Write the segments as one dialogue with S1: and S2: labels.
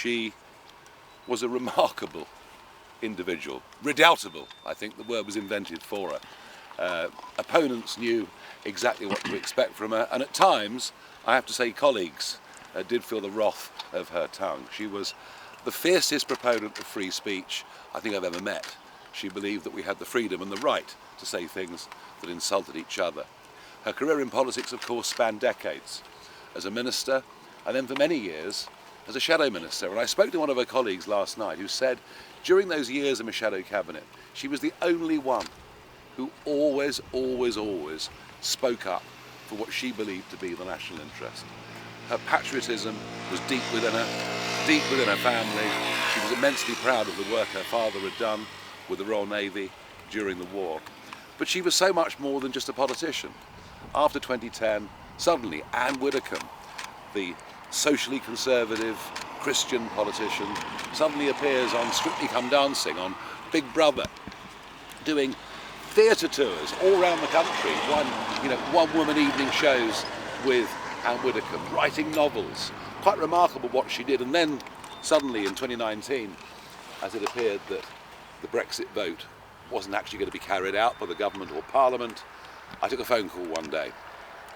S1: She was a remarkable individual, redoubtable, I think the word was invented for her. Opponents knew exactly what to expect from her, and at times, I have to say, colleagues did feel the wrath of her tongue. She was the fiercest proponent of free speech I think I've ever met. She believed that we had the freedom and the right to say things that insulted each other. Her career in politics, of course, spanned decades as a minister, and then for many years as a shadow minister. And I spoke to one of her colleagues last night who said during those years in a shadow cabinet, she was the only one who always spoke up for what she believed to be the national interest. Her patriotism was deep within her family. She was immensely proud of the work her father had done with the Royal Navy during the war. But she was so much more than just a politician. After 2010, suddenly Ann Widdecombe, the socially conservative Christian politician, suddenly appears on Strictly Come Dancing, on Big Brother, doing theatre tours all around the country, one-woman evening shows with Ann Widdecombe, writing novels. Quite remarkable what she did. And then suddenly in 2019, as it appeared that the Brexit vote wasn't actually going to be carried out by the government or Parliament, I took a phone call one day.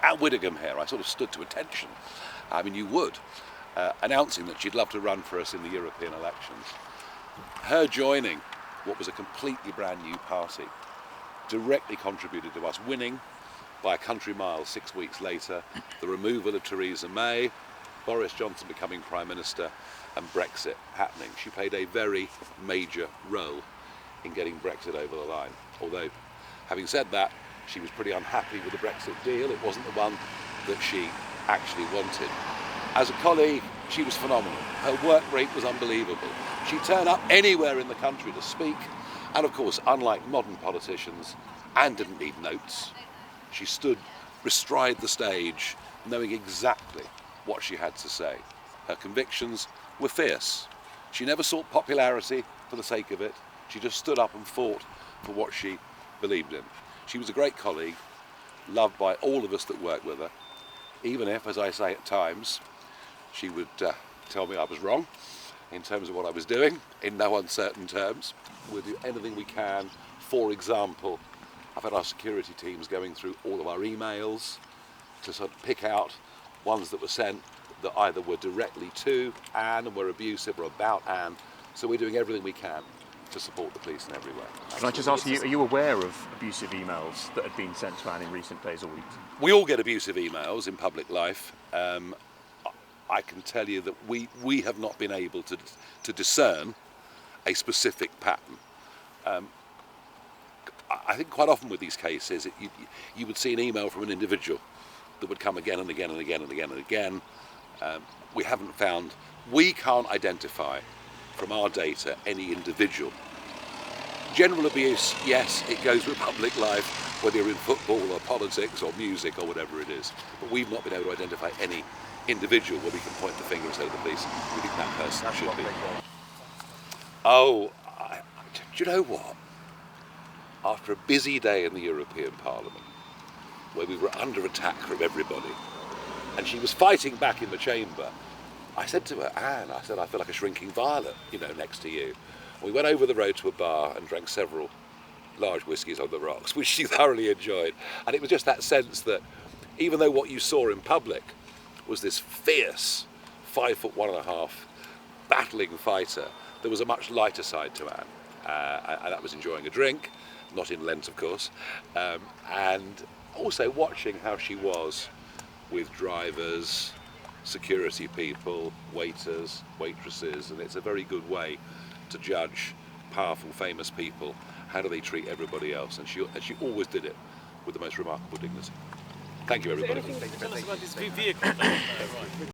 S1: Ann Widdecombe here, I sort of stood to attention. I mean, you would, announcing that she'd love to run for us in the European elections. Her joining what was a completely brand new party directly contributed to us winning by a country mile 6 weeks later, the removal of Theresa May, Boris Johnson becoming Prime Minister, and Brexit happening. She played a very major role in getting Brexit over the line. Although, having said that, she was pretty unhappy with the Brexit deal. It wasn't the one that she actually wanted. As a colleague, she was phenomenal. Her work rate was unbelievable. She'd turn up anywhere in the country to speak, and of course, unlike modern politicians, Anne didn't need notes. She stood bestride the stage, knowing exactly what she had to say. Her convictions were fierce. She never sought popularity for the sake of it. She just stood up and fought for what she believed in. She was a great colleague, loved by all of us that worked with her, even if, as I say at times, she would tell me I was wrong in terms of what I was doing, in no uncertain terms. We'll do anything we can. For example, I've had our security teams going through all of our emails to sort of pick out ones that were sent that either were directly to Anne and were abusive or about Anne. So we're doing everything we can to support the police in every way.
S2: Can I just ask you, are you aware of abusive emails that had been sent to Anne in recent days or weeks?
S1: We all get abusive emails in public life. I can tell you that we have not been able to discern a specific pattern. I think quite often with these cases, you would see an email from an individual that would come again and again and again and again and again. We haven't found, we can't identify from our data any individual. General abuse, yes, it goes with public life, whether you're in football or politics or music or whatever it is. But we've not been able to identify any individual where we can point the finger and say to the police, we think that person should be. Oh, do you know what? After a busy day in the European Parliament, where we were under attack from everybody, and she was fighting back in the chamber, I said to her, Anne, I said, I feel like a shrinking violet, next to you. And we went over the road to a bar and drank several large whiskies on the rocks, which she thoroughly enjoyed. And it was just that sense that even though what you saw in public was this fierce 5'1.5" battling fighter, there was a much lighter side to Anne. And that was enjoying a drink, not in Lent, of course, and also watching how she was with drivers, security people, waiters, waitresses, and it's a very good way to judge powerful, famous people. How do they treat everybody else? And she always did it with the most remarkable dignity. Thank you, everybody.
S3: Tell us about this vehicle.